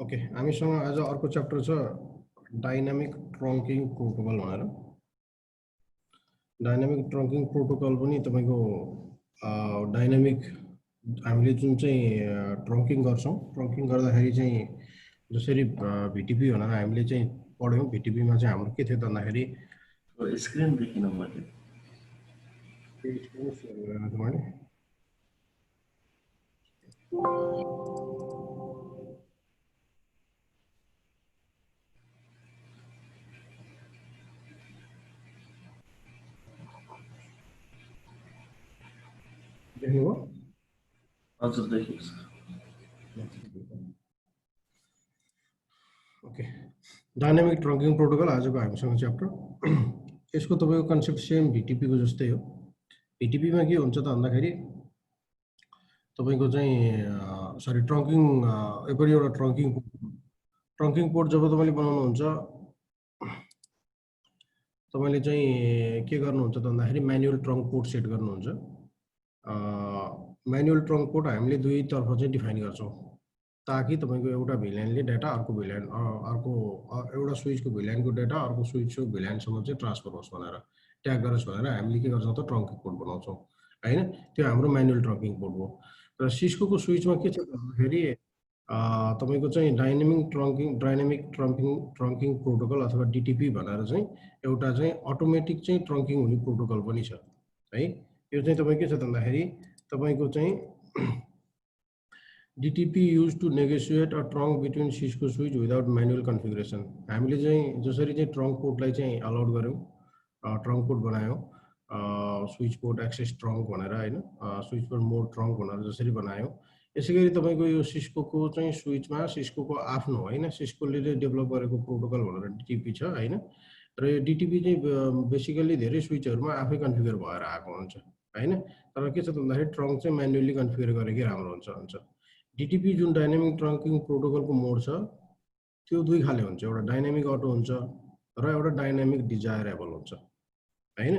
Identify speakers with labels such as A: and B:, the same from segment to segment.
A: Okay, हामीसँग आज अर्को च्याप्टर छ डाइनामिक ट्रङ्किङ प्रोटोकल भनेर। डाइनामिक ट्रङ्किङ प्रोटोकल पनि तपाईको डाइनामिक हामीले जुन चाहिँ ट्रङ्किङ गर्छौं, ट्रङ्किङ गर्दाखेरि चाहिँ जसरी भिटिपी भनेर हामीले चाहिँ पढ्यौं, भिटिपीमा चाहिँ हाम्रो के थियो भन्दाखेरि
B: स्क्रिन देखिन मैले
A: देख्नुभयो?
B: हजुर देखियो सर।
A: ओके, डाइनामिक ट्रङ्किङ प्रोटोकल आजको हामीसँग च्याप्टर। यसको तपाईको कन्सेप्ट सेम भिटिपी को जस्तै हो। भिटिपी मा के हुन्छ त भन्दाखेरि तपाईको चाहिँ सरी ट्रङ्किङ एपरि एउटा ट्रङ्किङ पोर्ट जब तपाईले बनाउनुहुन्छ तपाईले चाहिँ के गर्नुहुन्छ त भन्दाखेरि म्यानुअल ट्रङ्क पोर्ट सेट गर्नुहुन्छ। म्यानुअल ट्रङ्क पोर्ट हामीले दुई तर्फ चाहिँ डिफाइन गर्छौं ताकि तपाईको एउटा भिल्यानले डाटा अर्को भिल्यान एउटा स्विचको भिल्यानको डाटा अर्को स्विचको भिल्यानसम्म चाहिँ ट्रान्सफर होस् भनेर ट्याग गरोस् भनेर हामीले के गर्छौं त ट्रङ्किङ पोर्ट बनाउँछौं हैन। त्यो हाम्रो म्यानुअल ट्रङ्किङ पोर्ट हो। र सिस्को को स्विचमा के छ भन्दाखेरि तपाईको चाहिँ डाइनामिक ट्रङ्किङ प्रोटोकल अथवा डिटिपी भनेर चाहिँ एउटा चाहिँ अटोमेटिक चाहिँ ट्रङ्किङ हुने प्रोटोकल पनि छ है। यो चाहिँ तपाईको के छ भन्दाखेरि तपाईको चाहिँ DTP used to negotiate a trunk between Cisco switch without manual configuration। हामीले चाहिँ जसरी चाहिँ ट्रङ्क पोर्टलाई चाहिँ अलाउड गर्यौं, ट्रङ्क पोर्ट बनायौं, स्विच पोर्ट एक्सेस ट्रङ्क भनेर हैन, स्विच पोर्ट मोड ट्रङ्क भनेर जसरी बनायौं, यसैगरी तपाईको यो सिस्को को चाहिँ स्विचमा सिस्को को आफ्नो हैन, सिस्कोले डेभलप गरेको प्रोटोकल भनेर DTP छ हैन। र यो DTP चाहिँ बेसिकली धेरै स्विचहरुमा आफै कन्फिगर भएर आएको हुन्छ हैन। तर के छ भन्दाखेरि ट्रङ्क चाहिँ म्यानुअली कन्फिगर गरेकै राम्रो हुन्छ। DTP जुन डाइनामिक ट्रङ्किङ प्रोटोकलको मोड छ त्यो दुई खाले हुन्छ, एउटा डाइनामिक अटो हुन्छ र एउटा डाइनामिक डिजायरेबल हुन्छ हैन।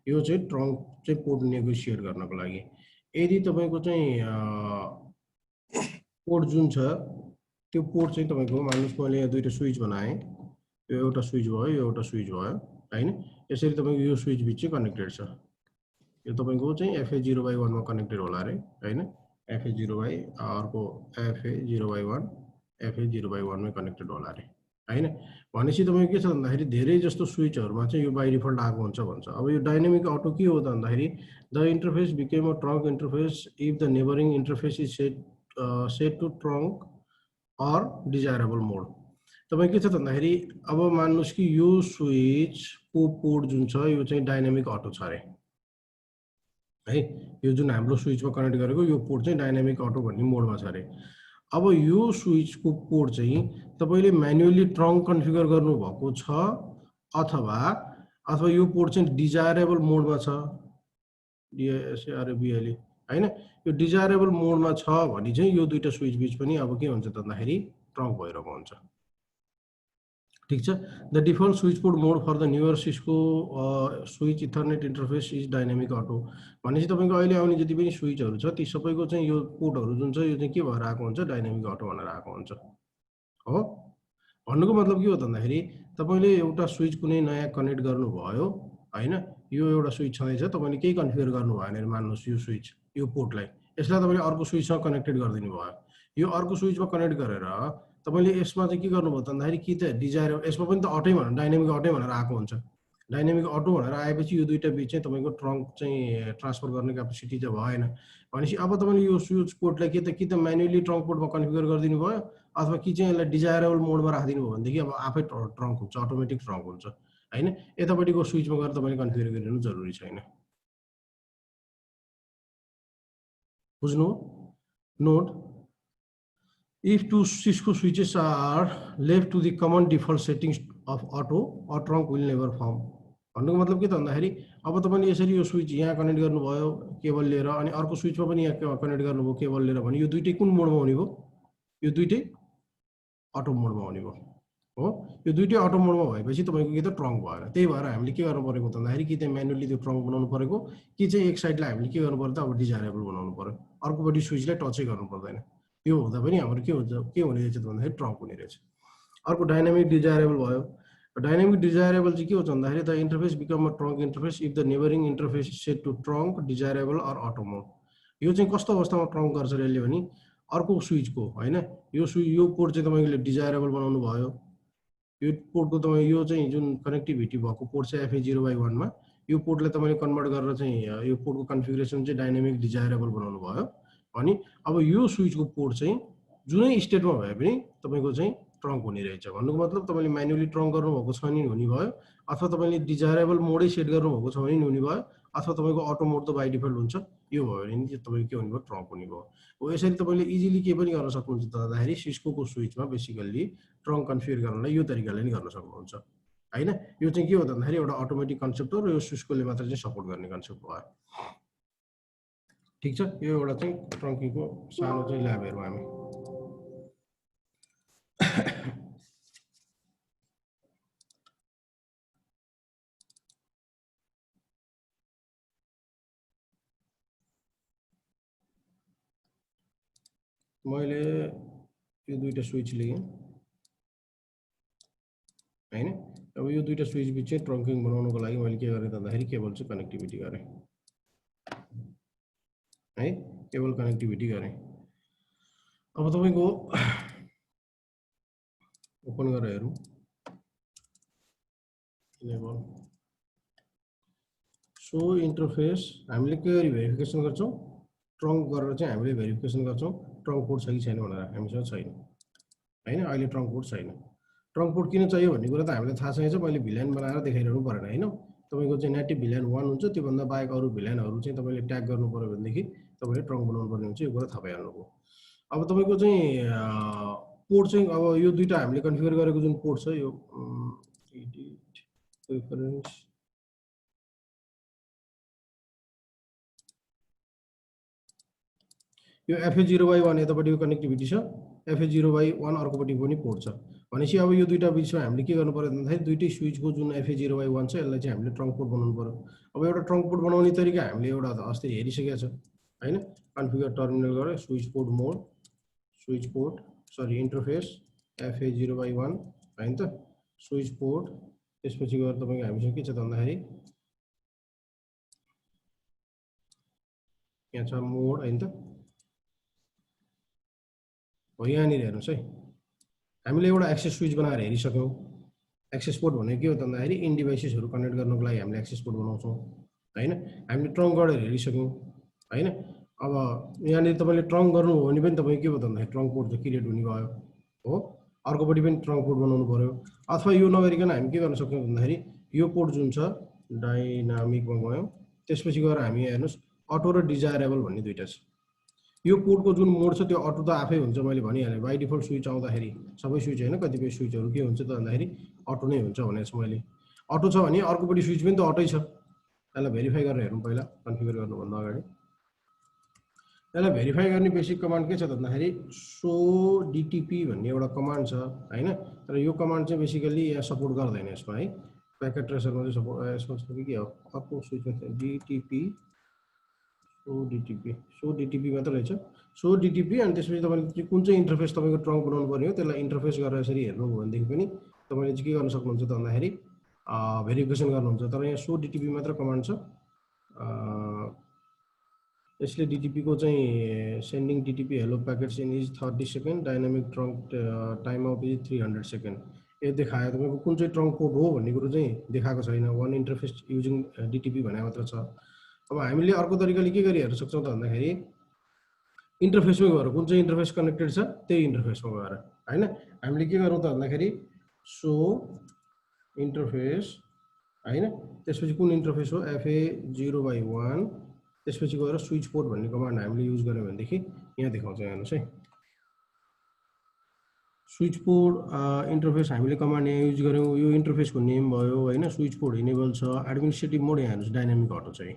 A: यो चाहिँ ट्रङ्क चाहिँ पोर्ट नेगोसिएट गर्नको लागि यदि तपाईको चाहिँ पोर्ट जुन छ त्यो पोर्ट चाहिँ तपाईको मान्नुस् मैले यहाँ दुईटा स्विच बनाए, यो एउटा स्विच भयो, यो एउटा स्विच भयो हैन। यसरी तपाईको यो स्विच बिच चाहिँ कनेक्टेड छ। यो तपाईको चाहिँ FA0/1 मा कनेक्टेड होला रे हैन। FA0 अर्को FA0/1 FA0/1 मा कनेक्टेड होला रे हैन। भनेपछि तपाईको के छ भन्दाखेरि धेरै जस्तो स्विचहरुमा चाहिँ यो बाइ डिफल्ट आएको हुन्छ भन्छ। अब यो डाइनामिक अटो के हो त भन्दाखेरि the interface became a trunk interface if the neighbouring interface is set to trunk or desirable mode. तपाई के छ भन्दाखेरि अब मान्नुस् कि यो स्विच को पोर्ट जुन छ यो चाहिँ डाइनामिक अटो छ रे है। यो जुन हाम्रो स्विचमा कनेक्ट गरेको यो पोर्ट चाहिँ डाइनामिक अटो भन्ने मोडमा छ रे। अब यो स्विचको पोर्ट चाहिँ तपाईले म्यानुअली ट्रङ्क कन्फिगर गर्नु भएको छ अथवा यो पोर्ट चाहिँ डिजायरेबल मोडमा छ, DISRBL हैन। यो डिजायरेबल मोडमा छ भने चाहिँ यो दुईटा स्विच बीच पनि अब के हुन्छ त भन्दाखेरि ट्रङ्क भइरहेको हुन्छ। ठीक छ। The default switch port mode for the newer Cisco switch ethernet interface is dynamic auto. भनेपछि तपाईको अहिले आउने जति पनि स्विचहरु छ ती सबैको चाहिँ यो पोर्टहरु जुन छ यो चाहिँ के भएर आएको हुन्छ, डाइनामिक अटो भनेर आएको हुन्छ हो। भन्नुको मतलब के हो त भन्दाखेरि तपाईले एउटा स्विच कुनै नयाँ कनेक्ट गर्नु भयो हैन, यो एउटा स्विच छँदैछ, तपाईले केही कन्फिगर गर्नु भएन रे मान्नुस् यो स्विच यो पोर्टलाई, यसलाई तपाईले अर्को स्विचसँग कनेक्टेड गरिदिनु भयो। यो अर्को स्विचमा कनेक्ट गरेर तपाईले यसमा चाहिँ के गर्नुभयो त भन्दाखेरि कि त डिजायर यसमा पनि त अटै भनेर डाइनामिक अटै भनेर आएको हुन्छ। डाइनामिक अटो भनेर आएपछि यो दुईटा बीच चाहिँ तपाईको ट्रङ्क चाहिँ ट्रान्सफर गर्ने क्यापेसिटी चाहिँ भएन। भनेपछि अब तपाईले यो स्विच पोर्टलाई कि त म्यानुअली ट्रङ्क पोर्टमा कन्फिगर गरिदिनु भयो अथवा कि चाहिँ यसलाई डिजायरेबल मोडमा राखिदिनु भयो भनेदेखि अब आफै ट्रङ्क हुन्छ, अटोमेटिक ट्रङ्क हुन्छ हैन। यतापट्टिको स्विचमा गएर तपाईले कन्फिगर गरिदिनु जरुरी छैन। बुझ्नु? Note if two Cisco switches are left to the common default settings of auto or trunk will never form। भन्नुको मतलब के त भन्दाखेरि अब तपाईले यसरी यो स्विच यहाँ कनेक्ट गर्नुभयो केबल लिएर अनि अर्को स्विचमा पनि यहाँ कनेक्ट गर्नुभयो केबल लिएर भने यो दुईटै कुन मोडमा हुने भयो? यो दुईटै अटो मोडमा हुने भयो हो। यो दुईटै अटो मोडमा भएपछि तपाईको के त ट्रङ्क भएन। त्यही भएर हामीले के गर्नु परेको त भन्दाखेरि कि त म्यानुअली त्यो ट्रङ्क बनाउनु परेको कि चाहिँ एक साइडलाई हामीले के गर्नु पर्यो त अब डिजायरेबल बनाउनु पर्यो, अर्कोपट्टि स्विचलाई टचै गर्नु पर्दैन। यो हुँदा पनि हाम्रो के हुन्छ, के हुने रहेछ भन्दाखेरि ट्रङ्क हुने रहेछ। अर्को डाइनामिक डिजायरेबल भयो। डाइनामिक डिजायरेबल चाहिँ के हुन्छ भन्दाखेरि the interface become a trunk interface if the neighbouring interface set to trunk desirable or auto mode. यो चाहिँ कस्तो अवस्थामा ट्रङ्क गर्छ यसले भने अर्को स्विचको हैन, यो पोर्ट चाहिँ तपाईँले डिजायरेबल बनाउनु भयो, यो पोर्टको तपाईँ यो चाहिँ जुन कनेक्टिभिटी भएको पोर्ट चाहिँ FA0/1 मा यो पोर्टलाई तपाईँले कन्भर्ट गरेर चाहिँ यो पोर्टको कन्फिगरेसन चाहिँ डाइनामिक डिजायरेबल बनाउनु भयो अनि अब यो स्विचको पोर्ट चाहिँ जुनै स्टेटमा भए पनि तपाईँको चाहिँ ट्रङ्क हुने रहेछ। भन्नुको मतलब तपाईँले म्यानुअली ट्रङ्क गर्नुभएको छ भने हुने भयो, अथवा तपाईँले डिजायरेबल मोडै सेट गर्नुभएको छ भने हुने भयो, अथवा तपाईँको अटो मोड त बाई डिफल्ट हुन्छ। यो भयो भने चाहिँ तपाईँको के हुने भयो, ट्रङ्क हुने भयो। हो यसरी तपाईँले इजिली के पनि गर्न सक्नुहुन्छ त भन्दाखेरि सिस्कोको स्विचमा बेसिकल्ली ट्रङ्क कन्फिगर गर्नलाई यो तरिकाले नि गर्न सक्नुहुन्छ हैन। यो चाहिँ के हो भन्दाखेरि एउटा अटोमेटिक कन्सेप्ट हो र यो सिस्कोले मात्र चाहिँ सपोर्ट गर्ने कन्सेप्ट भयो। ठीक छ, यो एउटा चाहिँ ट्रङ्किङको सानो चाहिँ ल्याब हेरौँ हामी। मैले यो दुईटा स्विच लिएँ हैन। अब यो दुईटा स्विच बिच चाहिँ ट्रङ्किङ बनाउनको लागि मैले के गरेँ भन्दाखेरि केबल चाहिँ कनेक्टिभिटी गरेँ है, केबल कनेक्टिभिटी गरेँ। अब तपाईँको ओपन गरेर हेरौँ इनेबल सो इन्टरफेस। हामीले के गरी भेरिफिकेसन गर्छौँ, ट्रङ्क गरेर चाहिँ हामीले भेरिफिकेसन गर्छौँ ट्रङ्क पोर्ट छ कि छैन भनेर। हामीसँग छैन हैन, अहिले ट्रङ्क पोर्ट छैन। ट्रङ्क पोर्ट किन चाहियो भन्ने कुरा त हामीलाई थाहा छैन, मैले भिल्यान बनाएर देखाइरहनु परेन हैन। तपाईँको चाहिँ नेटिभ भिल्यान 1 हुन्छ, त्योभन्दा बाहेक अरू भिल्यानहरू चाहिँ तपाईँले ट्याग गर्नु पर्यो भनेदेखि तपाईँले ट्रङ्क बनाउनु पर्ने हुन्छ। यो कुरा थाहा पाइहाल्नुभयो। अब तपाईँको चाहिँ पोर्ट चाहिँ अब यो दुईटा हामीले कन्फिगर गरेको जुन पोर्ट छ यो प्रिफरेन्स यो FA0/1 यतापट्टिको कनेक्टिभिटी छ, FA0/1 अर्कोपट्टि पनि पोर्ट छ भनेपछि अब यो दुईटा बिचमा हामीले के गर्नु पर्यो भन्दाखेरि दुईटै स्विचको जुन FA0/1 छ यसलाई चाहिँ हामीले ट्रङ्क पोर्ट बनाउनु पर्यो। अब एउटा ट्रङ्क पोर्ट बनाउने तरिका हामीले एउटा अस्ति हेरिसकेका छ हैन। कन्फिगर टर्मिनल गरेर switch port mode, switch port sorry interface FA0/1 हैन त, स्विच पोर्ट, त्यसपछि गएर तपाईको हामीसँग के छ भन्दाखेरि यहाँ छ मोड हैन त। हो यहाँनिर हेर्नुहोस् है, हामीले एउटा एक्सेस स्विच बनाएर हेरिसक्यौँ। एक्सेस पोर्ट भनेको के हो भन्दाखेरि इन डिभाइसेसहरू कनेक्ट गर्नको लागि हामीले एक्सेस पोर्ट बनाउँछौँ हैन। हामीले ट्रङ्क गरेर हेरिसक्यौँ हैन। अब यहाँनिर तपाईँले ट्रङ्क गर्नु हो भने पनि तपाईँ के भयो भन्दाखेरि ट्रङ्क पोर्ट त क्रिएट हुने भयो हो, अर्कोपट्टि पनि ट्रङ्क पोर्ट बनाउनु पर्यो। अथवा यो नगरिकन हामी के गर्न सक्छौँ भन्दाखेरि यो पोर्ट जुन छ डाइनामिकमा गयौँ, त्यसपछि गएर हामी हेर्नुहोस् अटो र डिजायरेबल भन्ने दुईटा छ। यो पोर्टको जुन मोड छ त्यो अटो त आफै हुन्छ, मैले भनिहालेँ बाई डिफल्ट स्विच आउँदाखेरि सबै स्विच होइन, कतिपय स्विचहरू के हुन्छ त भन्दाखेरि अटो नै हुन्छ भनेको छु मैले। अटो छ भने अर्कोपट्टि स्विच पनि त अटै छ। यसलाई भेरिफाई गरेर हेरौँ पहिला कन्फिगर गर्नुभन्दा अगाडि। यसलाई भेरिफाई गर्ने बेसिक कमान्ड के छ भन्दाखेरि सो डिटिपी भन्ने एउटा कमान्ड छ हैन। तर यो कमान्ड चाहिँ बेसिकली यहाँ सपोर्ट गर्दैन यसमा है, प्याकेट ट्रेसरमा चाहिँ सपोर्ट यसमा छ कि के हो, अर्को स्विचमा डिटिपी सो डिटिपी मात्र रहेछ। सो डिटिपी अनि त्यसपछि तपाईँले कुन चाहिँ इन्टरफेस तपाईँको ट्रङ्क बनाउनु पर्ने हो त्यसलाई इन्टरफेस गरेर यसरी हेर्नुभयो भनेदेखि पनि तपाईँले चाहिँ के गर्न सक्नुहुन्छ त भन्दाखेरि भेरिफिकेसन गर्नुहुन्छ। तर यहाँ सो डिटिपी मात्र कमान्ड छ। यसले डिटिपीको चाहिँ sending DTP hello packets in is 30 second, dynamic trunk time off is 300 second. यो देखायो तपाईँको कुन चाहिँ ट्रङ्क पोर्ट हो भन्ने कुरो चाहिँ देखाएको छैन, वान इन्टरफेस युजिङ डिटिपी भने मात्र छ। अब हामीले अर्को तरिकाले के गरी हेर्न सक्छौँ त भन्दाखेरि इन्टरफेसमै गएर कुन चाहिँ इन्टरफेस कनेक्टेड छ त्यही इन्टरफेसमा गएर हैन हामीले के गरौँ त भन्दाखेरि सो इन्टरफेस हैन, त्यसपछि कुन इन्टरफेस हो FA0/1, त्यसपछि गएर स्विच पोर्ट भन्ने कमान्ड हामीले युज गर्यो भनेदेखि यहाँ देखाउँछ। हेर्नुहोस् है, स्विच पोर्ट इन्टरफेस हामीले कमान्ड यहाँ युज गऱ्यौँ, यो इन्टरफेसको नेम भयो हैन। स्विच पोर्ट इनेबल छ, एडमिनिस्ट्रेटिभ मोड यहाँ हेर्नुहोस् डाइनामिक अटो चाहिँ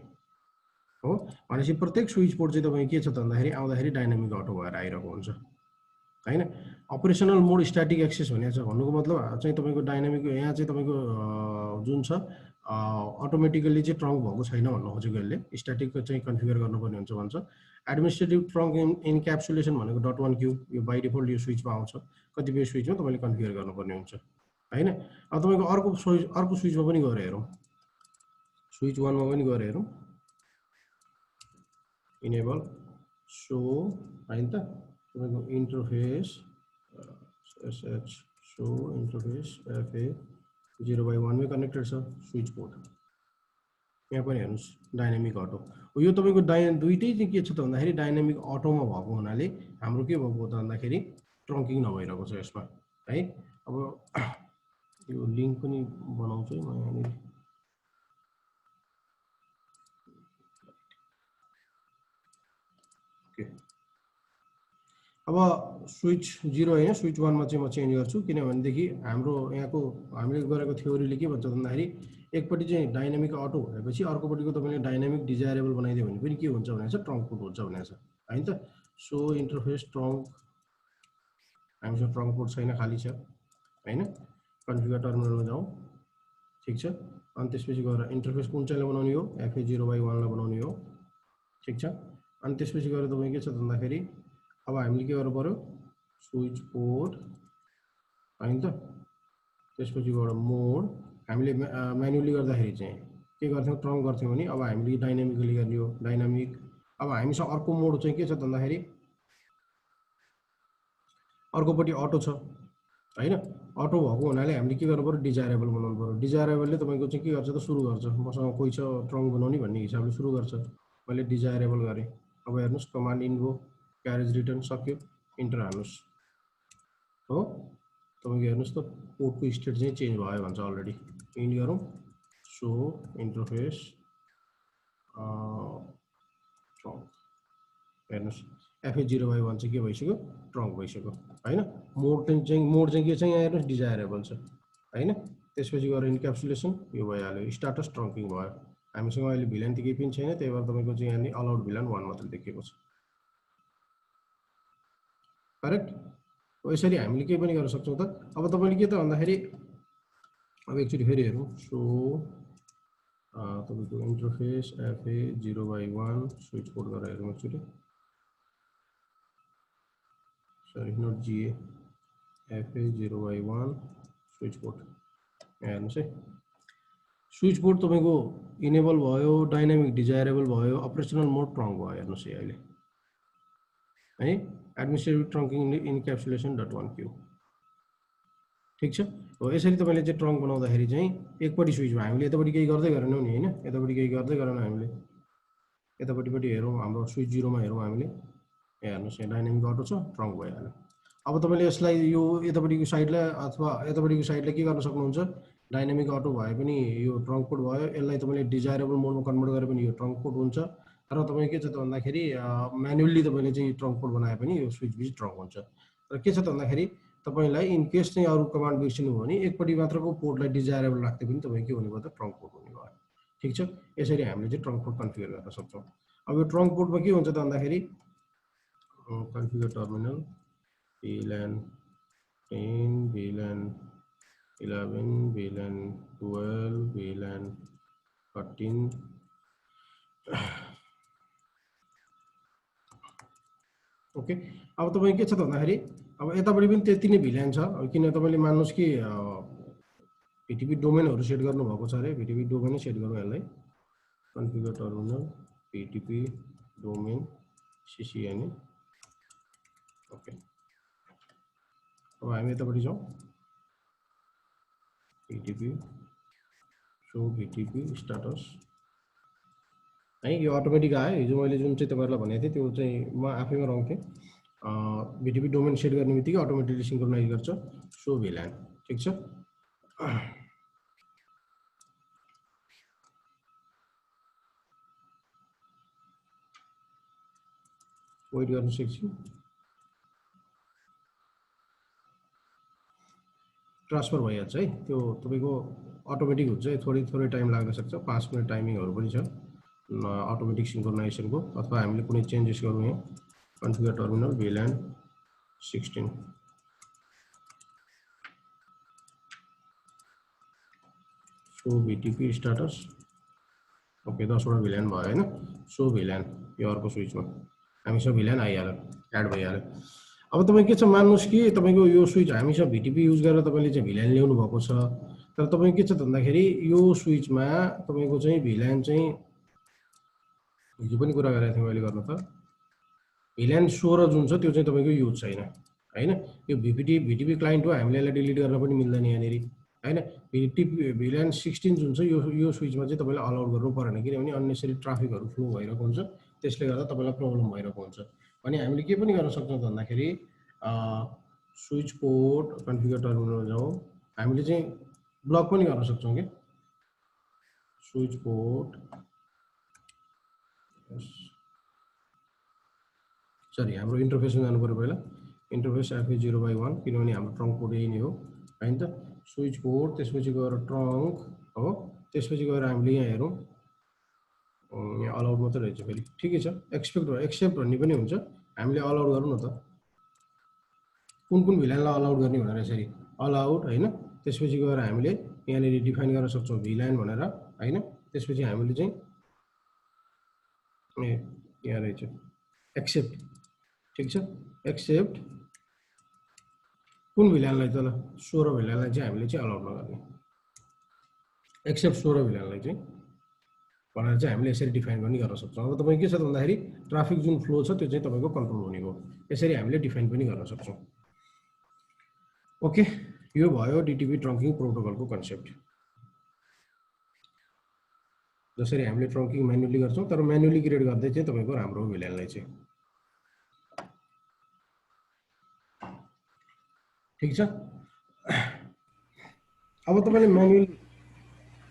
A: हो भनेपछि प्रत्येक स्विच पोर्ट चाहिँ तपाईँ के छ त भन्दाखेरि आउँदाखेरि डाइनामिक अटो भएर आइरहेको हुन्छ हैन। अपरेसनल मोड स्ट्याटिक एक्सेस भनेको छ, भन्नुको मतलब चाहिँ तपाईँको डाइनामिक यहाँ चाहिँ तपाईँको जुन छ अटोमेटिकली चाहिँ ट्रङ्क भएको छैन भन्नु खोजेको यसले, स्ट्याटिक चाहिँ कन्फिगर गर्नुपर्ने हुन्छ भन्छ। एडमिनिस्ट्रेटिभ ट्रङ्क इन्क्याप्सुलेसन भनेको .1q यो बाइ डिफल्ट यो स्विचमा आउँछ कतिपय स्विचमा तपाईँले कन्फिगर गर्नुपर्ने हुन्छ हैन अब तपाईको अर्को स्विचमा पनि गएर हेरौँ स्विच 1 मा पनि गएर हेरौँ इनेबल सो हैन त तपाईको interface sh so interface fa 0/1 मै कनेक्टेड छ स्विच पोर्ट यहाँ पनि हेर्नुस् डाइनामिक अटो यो तपाईको दुईटै चाहिँ के छ त भन्दाखेरि डाइनामिक अटोमा भएको हुनाले हाम्रो के भएको त भन्दाखेरि ट्रङ्किङ नभइरहेको छ यसमा है अब यो लिंक पनि बनाउँछु है म यहाँनिर ओके अब स्विच 0 हैन स्विच 1 मा चाहिँ म चेन्ज गर्छु किनभनेदेखि हाम्रो यहाँको हामीले गरेको थ्योरीले के भन्छ भन्दाखेरि एकपट्टि चाहिँ डाइनामिक अटो भएपछि अर्कोपट्टिको तपाईले डाइनामिक डिजायरेबल बनाइदियो भने पनि के हुन्छ भनेको छ ट्रङ्क पोर्ट हुन्छ भनेको छ हैन त सो इन्टरफेस ट्रङ्क हामीसँग ट्रङ्क पोर्ट छैन खाली छ हैन कन्फिगर टर्मिनलमा जाउँ ठीक छ अनि त्यसपछि गएर इन्टरफेस कुन चाहिँलाई बनाउने हो fa 0/1 लाई बनाउने हो ठीक छ अनि त्यसपछि गएर तपाईँ के छ भन्दाखेरि अब हामीले के गर्नु पर्यो स्विच पोर्ट हैन त त्यसपछि गएर मोड हामीले म्यानुअली गर्दाखेरि चाहिँ के गर्थ्यौं ट्रङ्क गर्थ्यौं भने अब हामीले डाइनामिकली गर्ने हो डाइनामिक अब हामीसँग अर्को मोड चाहिँ के छ भन्दाखेरि अर्कोपट्टि अटो छ हैन अटो भएको हुनाले हामीले के गर्नु पर्यो डिजायरेबल बनाउनु पर्यो डिजायरेबलले तपाईको चाहिँ के गर्छ त सुरु गर्छ मसँग कोही छ ट्रङ्क बनाउने भन्ने हिसाबले सुरु गर्छ मैले डिजायरेबल गरे अब हेर्नुस् command in go carriage return सक्यो इन्टर हाल्नुस् हो तपाईको हेर्नुस् त पोर्टको स्टेट चाहिँ चेन्ज भयो भन्छ अलरेडी इन्ट गरौँ सो इन्टरफेस ट्रङ्क हेर्नुस् fa 0/1 चाहिँ के भइसक्यो ट्रङ्क भइसक्यो हैन मोड चाहिँ के छ यहाँ हेर्नुस् डिजायरेबल छ हैन त्यसपछि गएर इन्क्याप्सुलेसन यो भइहाल्यो स्टाटस ट्रङ्किङ भयो हामीसँग अहिले भिलन त केही पनि छैन त्यही भएर तपाईको चाहिँ यहाँ नि अलाउड भिलन 1 मात्र देखिएको छ करेक्ट यसरी हामीले के पनि गर्न सक्छौं त अब तपाईले के त भन्दाखेरि अब एकचोटी फेरि हेरौँ सो तपाईको इन्टरफेस fa 0/1 स्विच पोर्ट गरेर हेरौँ एकचोटी sorry not GA fa 0/1 switch port हेर्नुस् है स्विच पोर्ट तपाईको इनेबल भयो डाइनामिक डिजायरेबल भयो अपरेसनल मोड ट्रङ्क भयो हेर्नुस् है अहिले है एडमिनिस्ट्रेटिभ ट्रङ्किङ इन्क्याप्सुलेसन .1q ठीक छ हो यसरी तपाईले चाहिँ ट्रङ्क बनाउँदाखेरि चाहिँ एकपट्टि स्विचमा हामीले यतापट्टि केही गर्दै गरेनौं नि हैन यतापट्टि केही गर्दै गरेनौं हामीले यतापट्टि हेरौँ हाम्रो स्विच 0 मा हेरौँ हामीले हेर्नुस् यहाँ डाइनामिक अटो छ ट्रङ्क भइहाल्यो अब तपाईले यसलाई यो यतापट्टिको साइडलाई अथवा यतापट्टिको साइडलाई के गर्न सक्नुहुन्छ डाइनामिक अटो भए पनि यो ट्रङ्क पोर्ट भयो यसलाई तपाईले डिजायरेबल मोडमा कन्भर्ट गरे पनि यो ट्रङ्क पोर्ट हुन्छ तर तपाईँ के छ त भन्दाखेरि म्यानुअली तपाईले चाहिँ ट्रङ्क पोर्ट बनाए पनि यो स्विच बिच ट्रङ्क हुन्छ र के छ त भन्दाखेरि तपाईलाई इन केस चाहिँ अरु कमान्ड बिर्सिनु हो भने एकपट्टि मात्रको पोर्टलाई डिजायरेबल राख्दै पनि तपाईको के हुने भयो त ट्रङ्क पोर्ट हुने भयो ठीक छ यसरी हामीले चाहिँ ट्रङ्क पोर्ट कन्फिगर गर्न सक्छौं अब यो ट्रङ्क पोर्टमा के हुन्छ त भन्दाखेरि configure terminal VLAN 10 VLAN 11 VLAN 12 VLAN 13 okay अब तपाई के छ त भन्दाखेरि अब यतापट्टि पनि त्यति नै VLAN छ किन तपाईले मान्नुस् कि VTP डोमेनहरु सेट गर्नु भएको छ रे VTP डोमेन सेट गरौँ यसलाई configure terminal VTP domain CCNA okay अब हामी यतापट्टि जाउँ VTP सो VTP स्टेटस है यो अटोमेटिक आयो हिजो मैले जुन चाहिँ तपाईहरुलाई भनेको थिए त्यो चाहिँ म आफैमा रङ थिए VTP डोमेन सेट गर्ने बित्तिकै अटोमेटिकली सिंक्रोनाइज गर्छ सो VLAN ठीक छ वेट गर्नु सक्छु ट्रान्सफर भइहाल्छ है त्यो तपाईको अटोमेटिक हुन्छ थोरै टाइम लाग्न सक्छ 5 मिनेट टाइमिङहरु पनि छ अटोमेटिक सिंक्रोनाइजेसनको अथवा हामीले कुनै चेन्जेस गर्नु यहाँ configure terminal VLAN 16 so VTP status okay 10 वटा VLAN भयो हैन सो VLAN यो अर्को स्विचमा हामीसँग भिलान आइहाल्यो, एड भइहाल्यो। अब तपाईँ के छ मान्नुहोस् कि तपाईँको यो स्विच हामीसँग भिटिपी युज गरेर तपाईँले चाहिँ भिलान ल्याउनु भएको छ, तर तपाईँ के छ भन्दाखेरि यो स्विचमा तपाईँको चाहिँ भिलान चाहिँ हिजो पनि कुरा गरेको थिएँ मैले गर्नु त, भिलान 16 जुन छ त्यो चाहिँ तपाईँको युज छैन होइन। यो भिटिपी क्लाइन्ट हो, हामीले यसलाई डिलिट गर्न पनि मिल्दैन यहाँनिर होइन। भिलान 16 जुन छ यो स्विचमा चाहिँ तपाईँले अलाउड गर्नु परेन, किनभने अन्नेसरी ट्राफिकहरू फ्लो भइरहेको हुन्छ, त्यसले गर्दा तपाईँलाई प्रब्लम भइरहेको हुन्छ। अनि हामीले के पनि गर्न सक्छौँ भन्दाखेरि स्विच पोर्ट कन्फिगर टर्मिनल जाउँ, हामीले चाहिँ ब्लक पनि गर्न सक्छौँ कि स्विच पोर्ट सरी हाम्रो इन्टरफेसमा जानु पर्यो पहिला, इन्टरफेस FA0/1 किनभने हाम्रो ट्रङ्क पोर्ट यही नै हो होइन त। स्विच पोर्ट त्यसपछि गएर ट्रङ्क हो, त्यसपछि गएर हामीले यहाँ हेरौँ यहाँ अलाउड मात्रै रहेछ फेरि, ठिकै छ। एक्सेप्ट भन्ने पनि हुन्छ, हामीले अलाउड गरौँ न त कुन कुन भिलानलाई अलाउड गर्ने भनेर यसरी अलाउड होइन। त्यसपछि गएर हामीले यहाँनिर डिफाइन गर्न सक्छौँ भिलान भनेर होइन। त्यसपछि हामीले चाहिँ यहाँ रहेछ एक्सेप्ट, ठिक छ। एक्सेप्ट कुन भिलानलाई त ल 16 भिलानलाई चाहिँ हामीले चाहिँ अलाउड नगर्ने, एक्सेप्ट 16 भिलानलाई चाहिँ भनेर चाहिँ हामीले यसरी डिफाइन पनि गर्न सक्छौँ। अब तपाईँ के छ भन्दाखेरि ट्राफिक जुन फ्लो छ त्यो चाहिँ तपाईँको कन्ट्रोल हुने हो, यसरी हामीले डिफाइन पनि गर्न सक्छौँ। ओके, यो भयो डिटिपी ट्रङ्किङ प्रोटोकलको कन्सेप्ट। जसरी हामीले ट्रङ्किङ म्यानुअली गर्छौँ, तर म्यानुअली क्रिएट गर्दै चाहिँ तपाईँको राम्रो हो भिलानलाई चाहिँ, ठिक छ। अब तपाईँले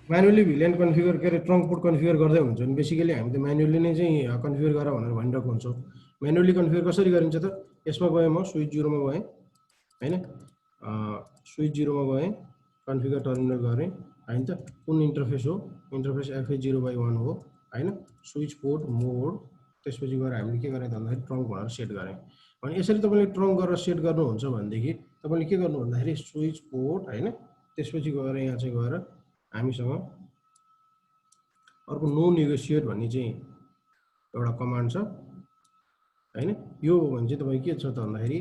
A: म्यानुअली भिलान कन्फिगर के अरे ट्रङ्क पोर्ट कन्फिगर गर्दै हुनुहुन्छ भने बेसिकली हामी त म्यानुअली नै चाहिँ कन्फिगर गर भनेर भनिरहेको हुन्छौँ। म्यानुअली कन्फिगर कसरी गरिन्छ त, यसमा गएँ म स्विच 0 मा गएँ होइन, स्विच 0 मा गएँ कन्फिगर टर्मिनल गरेँ होइन त, कुन इन्टरफेस हो, इन्टरफेस FA0/1 हो होइन। स्विच पोर्ट मोड त्यसपछि गएर हामीले के गरेँ भन्दाखेरि ट्रङ्क भनेर सेट गरेँ। भने यसरी तपाईँले ट्रङ्क गरेर सेट गर्नुहुन्छ भनेदेखि तपाईँले के गर्नु भन्दाखेरि स्विच पोर्ट होइन, त्यसपछि गएर यहाँ चाहिँ गएर हामीसँग अर्को नो नेगोसिएट भन्ने चाहिँ एउटा कमान्ड छ होइन। यो हो भने चाहिँ तपाईँ के छ त भन्दाखेरि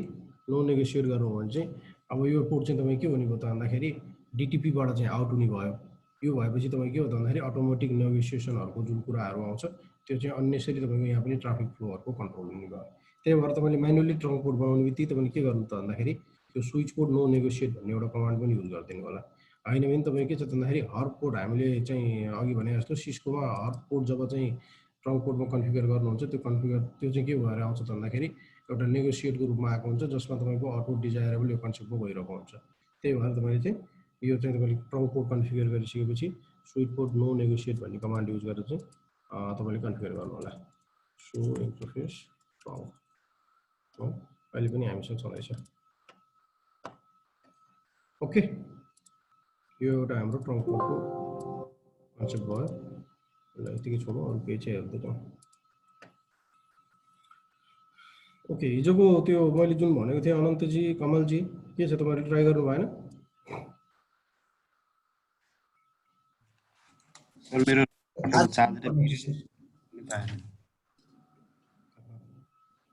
A: नो नेगोसिएट गर्नु हो भने चाहिँ अब यो पोर्ट चाहिँ तपाईँ के हुने भयो त भन्दाखेरि डिटिपीबाट चाहिँ आउट हुने भयो। यो भएपछि तपाईँ के हो त भन्दाखेरि अटोमेटिक नेगोसिएसनहरूको जुन कुराहरू आउँछ त्यो चाहिँ अन्नेसरी तपाईँको यहाँ पनि ट्राफिक फ्लोहरूको कन्ट्रोल हुने भयो। त्यही भएर तपाईँले म्यानुअली ट्रङ्क पोर्ट बनाउने बित्तिकै तपाईँले के गर्नु त भन्दाखेरि त्यो स्विच पोर्ट नो नेगोसिएट भन्ने एउटा कमान्ड पनि युज गरिदिनु होला। होइन भने तपाईँ के छ भन्दाखेरि हर पोर्ट हामीले चाहिँ अघि भने जस्तो सिस्कोमा हर पोर्ट जब चाहिँ ट्रङ्क पोर्टमा कन्फिगर गर्नुहुन्छ त्यो चाहिँ के भएर आउँछ भन्दाखेरि एउटा नेगोसिएटको रूपमा आएको हुन्छ, जसमा तपाईँको अटो डिजायरेबल यो कन्सेप्टमा गइरहेको हुन्छ। त्यही भएर तपाईँले चाहिँ यो चाहिँ तपाईँले ट्रङ्क पोर्ट कन्फिगर गरिसकेपछि स्विच पोर्ट नो नेगोसिएट भन्ने कमान्ड युज गरेर चाहिँ तपाईँले कन्फिगर गर्नु होला। सो इन्टरफेस ट्रङ्क हो, अहिले पनि हामीसँग छँदैछ। ओके, यो एउटा हाम्रो ट्रङ्क पोर्टको कन्सेप्ट भयो। यसलाई यतिकै छोडौँ, अरू केही चाहिँ हेर्दै जाउँ। ओके, हिजोको त्यो मैले जुन भनेको थिएँ अनन्तजी कमलजी के छ, तपाईँले ट्राई गर्नु भएन?
C: मेरो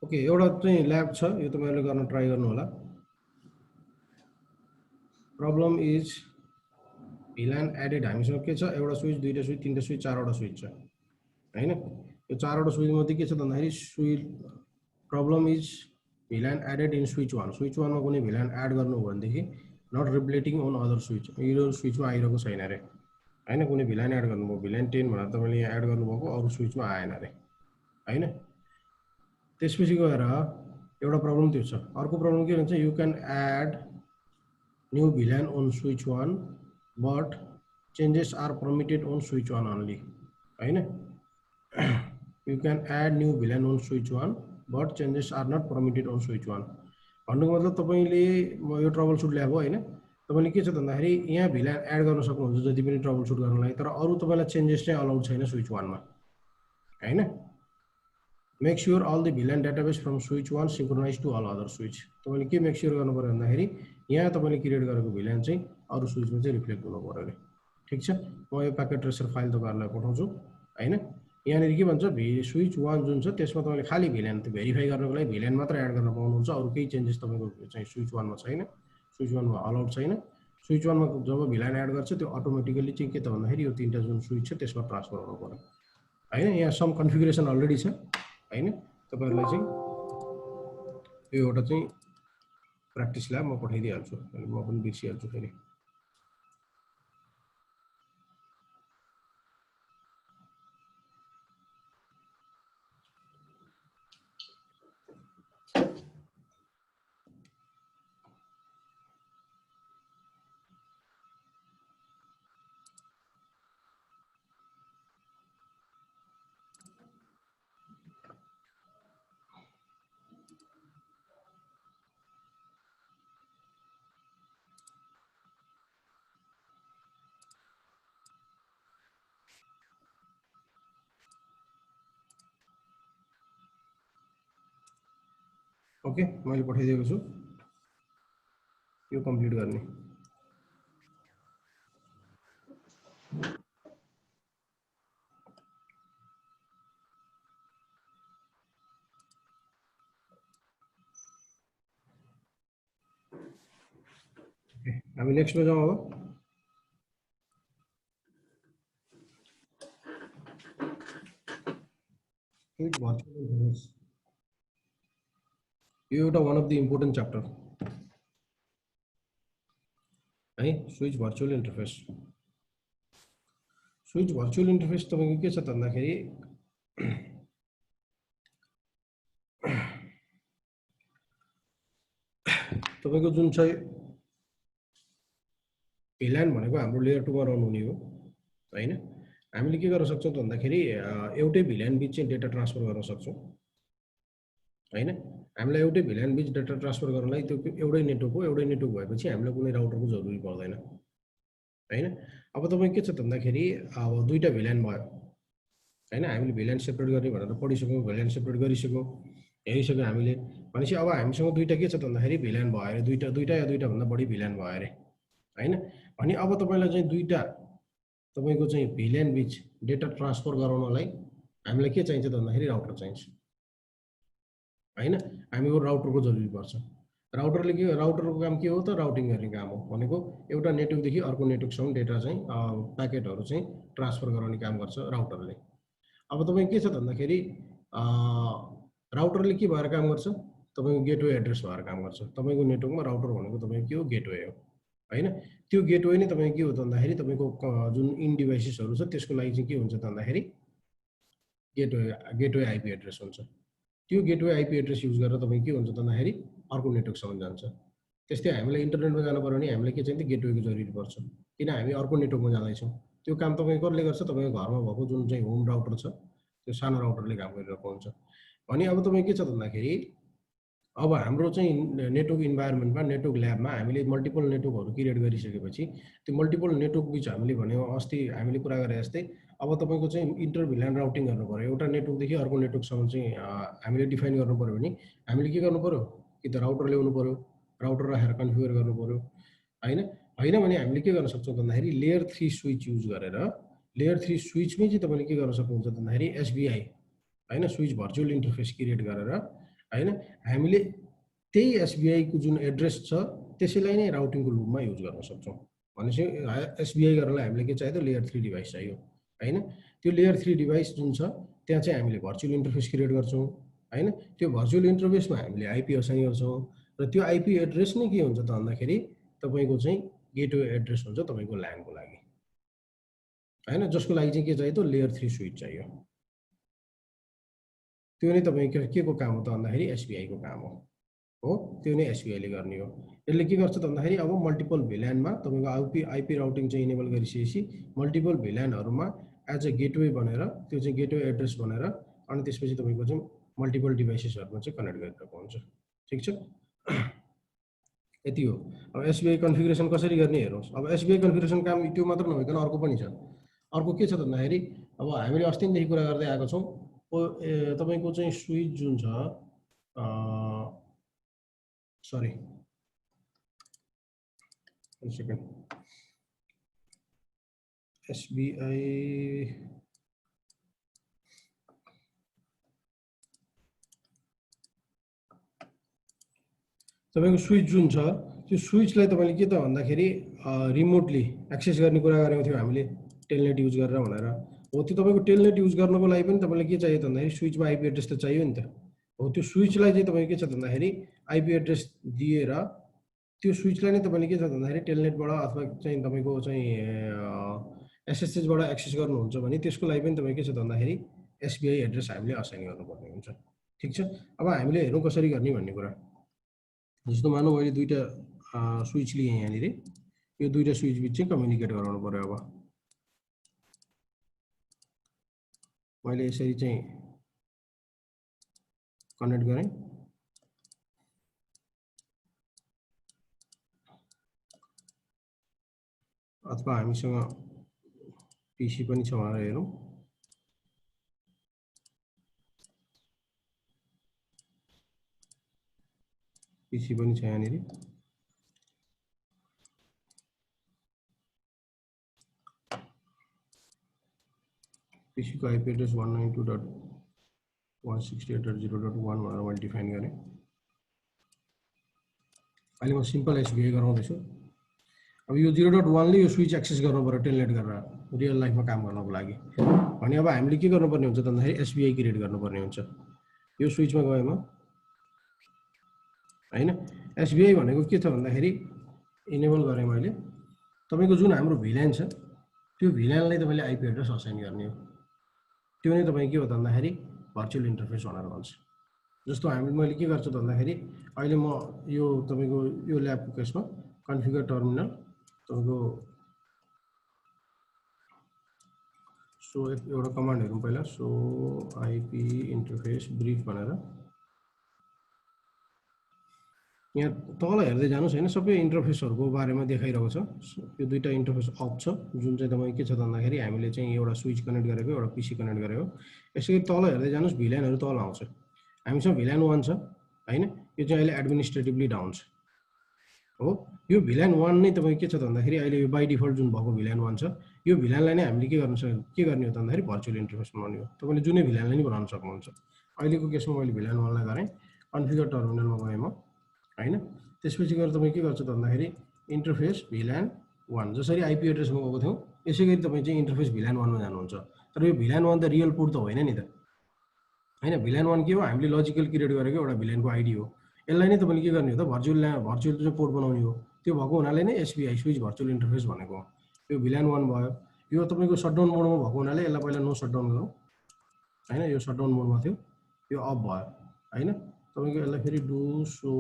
A: ओके, एउटा चाहिँ ल्याब छ, यो तपाईँले गर्न ट्राई गर्नु होला। प्रब्लम इज भिलान एडेड, हामीसँग के छ एउटा स्विच, दुईवटा स्विच, तीनवटा स्विच, चारवटा स्विच छ होइन। यो चारवटा स्विच मध्ये के छ भन्दाखेरि problem is VLAN added in switch 1। Switch 1 मा कुनै भिलान एड गर्नु हो भनेदेखि not replicating on other switch, यो स्विचमा आइरहेको छैन अरे होइन। कुनै भिलान एड गर्नुभयो, भिलान 10 भनेर तपाईँले यहाँ एड गर्नुभएको, अरू स्विचमा आएन अरे होइन। त्यसपछि गएर एउटा प्रब्लम त्यो छ। अर्को प्रब्लम के भन्छ, you can add new VLAN on switch 1 but changes are permitted on switch 1 only होइन। You can add new VLAN on switch 1 but changes are not permitted on switch 1 भन्नुको मतलब तपाईँले यो ट्रबल सुट ल्याएको होइन, तपाईँले के छ भन्दाखेरि यहाँ भिलान एड गर्न सक्नुहुन्छ जति पनि ट्रबल सुट गर्नलाई, तर अरू तपाईँलाई चेन्जेस चाहिँ अलाउड छैन स्विच 1 मा होइन। Make sure all the VLAN database from switch 1 synchronise to all other switch. तपाईँले के मेक स्योर गर्नु पर्यो भन्दाखेरि यहाँ तपाईँले क्रिएट गरेको भिलान चाहिँ अरू स्विचमा चाहिँ रिफ्लेक्ट हुनु पर्यो अरे, ठिक छ। म यो प्याकेट ट्रेसर फाइल तपाईँहरूलाई पठाउँछु होइन। यहाँनिर के भन्छ स्विच 1 जुन छ त्यसमा तपाईले खाली भिल्यान त भेरिफाई गर्नको लागि भिल्यान मात्र एड गर्न पाउनुहुन्छ, अरु केही चेन्जेस तपाईको चाहिँ स्विच 1 मा छैन। स्विच 1 मा अलाउड छैन। स्विच 1 मा जब भिल्यान एड गर्छ त्यो अटोमेटिकली चाहिँ के त भन्दाखेरि यो तीनटा जुन स्विच छ त्यसमा ट्रान्सफर हुनु पर्यो हैन। यहाँ सम कन्फिगरेसन अलरेडी छ हैन। तपाईहरुलाई चाहिँ यो एउटा चाहिँ प्र्याक्टिस ल्याब म पठाइदिइहाल्छु, अनि म पनि बिर्सिहाल्छु फेरि। ओके मैले पठाइदिएको छु, यो कम्प्लिट गर्ने। हामी नेक्स्टमा जाउँ अब। स्विच भर्चुअल इन्टरफेस यो एउटा one of the important chapter है। Switch virtual interface, switch virtual interface तपाईको के छ त भन्दाखेरि तपाईको जुन चाहिँ भिल्यान भनेको हाम्रो लेयर 2 मा रन हुने हो हैन। हामीले के गर्न सक्छौं त भन्दाखेरि एउटै भिल्यान बीच चाहिँ डेटा ट्रान्सफर गर्न सक्छौं हैन। हामीलाई एउटै भिल्यान बीच डेटा ट्रान्सफर गर्नलाई त्यो एउटै नेटवर्क हो, एउटै नेटवर्क भएपछि हामीलाई कुनै राउटरको जरुरी पर्दैन हैन। अब तपाई के छ त भन्दाखेरि अब दुईटा भिल्यान भयो हैन, हामीले भिल्यान सेपरेट गर्ने भनेर पढिसक्यौं, भिल्यान सेपरेट गरिसक्यौं, हेरिसक्यौं हामीले। भनेपछि अब हामीसँग दुईटा के छ त भन्दाखेरि भिल्यान भयो अरे, दुईटा या दुईटा भन्दा बढी भिल्यान भयो अरे हैन। अनि अब तपाईलाई चाहिँ दुईटा तपाईको चाहिँ भिल्यान बीच डेटा ट्रान्सफर गराउनलाई हामीलाई के चाहिन्छ त भन्दाखेरि राउटर चाहिन्छ हैन। हामीको राउटरको जरुरी पर्छ। राउटरले के, राउटरको काम के हो त राउटिङ गर्ने काम हो। भनेको एउटा नेटवर्कदेखि अर्को नेटवर्कसम्म डेटा चाहिँ प्याकेटहरु चाहिँ ट्रान्सफर गराउने काम गर्छ राउटरले। अब तपाई के छ त भन्दाखेरि राउटरले के भएर काम गर्छ, तपाईको गेटवे एड्रेस भएर काम गर्छ। तपाईको नेटवर्कमा राउटर भनेको तपाईको के हो, गेटवे हो हैन। त्यो गेटवे नै तपाईको के हो त भन्दाखेरि तपाईको जुन इन डिभाइसेसहरु छ त्यसको लागि चाहिँ के हुन्छ त भन्दाखेरि गेटवे आईपी एड्रेस हुन्छ। त्यो गेटवे आईपी एड्रेस युज गरेर तपाई के हुन्छ त भन्दाखेरि अर्को नेटवर्कसम्म जान्छ। त्यस्तै हामीलाई इन्टरनेटमा जानु पर्यो भने हामीलाई के चाहिन्छ, गेटवेको जरुरी पर्छ, किन हामी अर्को नेटवर्कमा जाँदैछौँ। त्यो काम तपाईँ कसले गर्छ, तपाईको घरमा भएको जुन चाहिँ होम राउटर छ त्यो सानो राउटरले काम गरिरहेको हुन्छ। अनि अब तपाईँ के छ त भन्दाखेरि अब हाम्रो चाहिँ नेटवर्क इन्भाइरोमेन्टमा, नेटवर्क ल्याबमा हामीले मल्टिपल नेटवर्कहरु क्रिएट गरिसकेपछि त्यो मल्टिपल नेटवर्क बीच हामीले भन्यो अस्ति हामीले कुरा गरे जस्तै अब तपाईको चाहिँ इन्टर भिल्यान राउटिङ गर्नु पर्यो। एउटा नेटवर्कदेखि अर्को नेटवर्कसम्म चाहिँ हामीले डिफाइन गर्नु पर्यो भने हामीले के गर्नु पर्यो, कि त राउटर ल्याउनु पर्यो, राउटर राखेर कन्फिगर गर्नु पर्यो हैन। हैन भने हामीले के गर्न सक्छौं भन्दाखेरि लेयर 3 स्विच युज गरेर लेयर 3 स्विचमै चाहिँ तपाईले के गर्न सक्नुहुन्छ भन्दाखेरि एसबीआई हैन, स्विच भर्चुअल इन्टरफेस क्रिएट गरेर हैन हामीले त्यही एसबीआई को जुन एड्रेस छ त्यसैलाई नै राउटिङको लुपमा युज गर्न सक्छौं। भनेपछि एसबीआई गर्नलाई हामीले के चाहियो, लेयर 3 डिभाइस चाहियो हैन। त्यो लेयर 3 डिभाइस जुन छ त्यहाँ चाहिँ हामीले भर्चुअल इन्टरफेस क्रिएट गर्छौं हैन। त्यो भर्चुअल इन्टरफेसमा हामीले आईपी असाइन गर्छौं र त्यो आईपी एड्रेस नै के हुन्छ त भन्दाखेरि तपाईको चाहिँ गेटवे एड्रेस हुन्छ तपाईको ल्यानको लागि हैन, जसको लागि चाहिँ के चाहियो त लेयर 3 स्विच चाहियो। त्यो नै तपाईको के को काम हो त भन्दाखेरि एसबीआई को काम हो। त्यो नै एसबीआई ले गर्ने हो। यसले के गर्छ त भन्दाखेरि अब मल्टिपल भिल्यानमा तपाईको आईपी राउटिङ चाहिँ इनेबल गरिसकेपछि मल्टिपल भिल्यानहरुमा एज अ गेटवे बनेर त्यो चाहिँ गेटवे एड्रेस बनेर अनि त्यसपछि तपाईको चाहिँ मल्टिपल डिभाइसेसहरुमा चाहिँ कनेक्ट गरिरहेको हुन्छ। ठीक छ, यति हो। अब एसबीआई कन्फिगरेसन कसरी गर्ने हेरौँ। अब एसबीआई कन्फिगरेसन काम त्यो मात्र नभइकन अर्को पनि छ। अर्को के छ त भन्दाखेरि अब हामीले अस्तिदेखि कुरा गर्दै आएको छौं, तपाईको चाहिँ स्विच जुन छ सरी one second, SBI तपाईको स्विच जुन छ त्यो स्विचलाई तपाईले के त भन्दाखेरि रिमोटली एक्सेस गर्ने कुरा गरेको थियो हामीले टेलनेट युज गरेर भनेर हो त्यो तपाईको टेलनेट युज गर्नको लागि पनि तपाईलाई के चाहियो त भन्दाखेरि स्विचमा आइपी एड्रेस त चाहियो नि त हो त्यो स्विचलाई चाहिँ तपाईको के छ त भन्दाखेरि आइपी एड्रेस दिएर त्यो स्विचलाई नै तपाईले के छ त भन्दाखेरि टेलनेटबाट अथवा चाहिँ तपाईको चाहिँ एसएसएच बाट एक्सेस गर्नुहुन्छ भने त्यसको लागि पनि तपाईको के छ त भन्दाखेरि एसबीआई एड्रेस हामीले असाइन गर्नुपर्ने हुन्छ ठीक छ अब हामीले हेरौँ कसरी गर्ने भन्ने कुरा जस्तो मानौ मैले दुईटा स्विच लिए यहाँनिर यो दुईटा स्विच बिच चाहिँ कम्युनिकेट गराउनु पर्यो अब मैले यसरी चाहिँ कनेक्ट गरेँ अथवा हामीसँग पीसी पनि छ भनेर हेरौँ पीसी पनि छ यहाँनिर पीसी को आईपी एड्रेस 192.168.0.1 भनेर मैले डिफाइन गरेँ अहिले म सिम्पल एसबीआई गराउँदैछु अब यो 0.1 ले यो स्विच एक्सेस गर्नु पर्यो टेलनेट गरेर रियल लाइफमा काम गर्नको लागि भने अब हामीले के गर्नुपर्ने हुन्छ त भन्दाखेरि एसबीआई क्रिएट गर्नुपर्ने हुन्छ यो स्विचमा गए म हैन एसबीआई भनेको के छ भन्दाखेरि इनेबल गरे मैले तपाईको जुन हाम्रो भिल्यान छ त्यो भिल्यानलाई तपाईले आईपी एड्रेस असाइन गर्ने हो त्यो नै तपाई के हो त भन्दाखेरि भर्चुअल इन्टरफेस भनेर भन्छ जस्तो हामी मैले के गर्छु त भन्दाखेरि अहिले म यो तपाईको यो ल्याबको केसमा कन्फिगर टर्मिनल तपाईको सो एउटा कमान्ड हेरौँ पहिला सो आईपी इन्टरफेस ब्रिफ भनेर यहाँ तल हेर्दै जानुस् हैन सबै इन्टरफेसहरुको बारेमा देखाइरहेको छ यो दुईटा इन्टरफेस अफ छ जुन चाहिँ तपाई के छ त भन्दाखेरि हामीले चाहिँ एउटा स्विच कनेक्ट गरेको एउटा पीसी कनेक्ट गरेको यसरी तल हेर्दै जानुस् भिल्यानहरु तल आउँछ हामीसँग भिल्यान 1 छ हैन यो चाहिँ अहिले एडमिनिस्ट्रेटिभली डाउन छ हो यो भिल्यान 1 नै तपाई के छ त भन्दाखेरि अहिले यो बाइ डिफल्ट जुन भएको भिल्यान 1 छ यो भिल्यानलाई नै हामीले के गर्ने हो त भन्दाखेरि भर्चुअल इन्टरफेस बनाउने हो तपाईले जुनै भिल्यानलाई नै बनाउन सक्नुहुन्छ अहिलेको केसमा मैले भिल्यान 1 लाई गरे कन्फिगर टर्मिनलमा गए म हैन त्यसपछि गएर तपाई के गर्छ त भन्दाखेरि इन्टरफेस भिल्यान 1 जसरी आईपी एड्रेसमा गएको थियौ यसैगरी तपाई चाहिँ इन्टरफेस भिल्यान 1 मा जानुहुन्छ तर यो भिल्यान 1 त रियल पोर्ट त होइन नि त हैन भिल्यान 1 के हो हामीले लजिकल क्रिएट गरेको एउटा भिल्यानको आईडी हो यसलाई नै तपाईले के गर्ने हो त भर्चुअल चाहिँ पोर्ट बनाउने हो त्यो भएको हुनाले नै एसबीआई स्विच भर्चुअल इन्टरफेस भनेको यो भिल्यान 1 भयो यो तपाईको शटडाउन मोडमा भएको हुनाले यसलाई पहिला नो शटडाउन गरौँ हैन यो शटडाउन मोडमा थियो यो अफ भयो हैन तपाईको यसलाई फेरि do so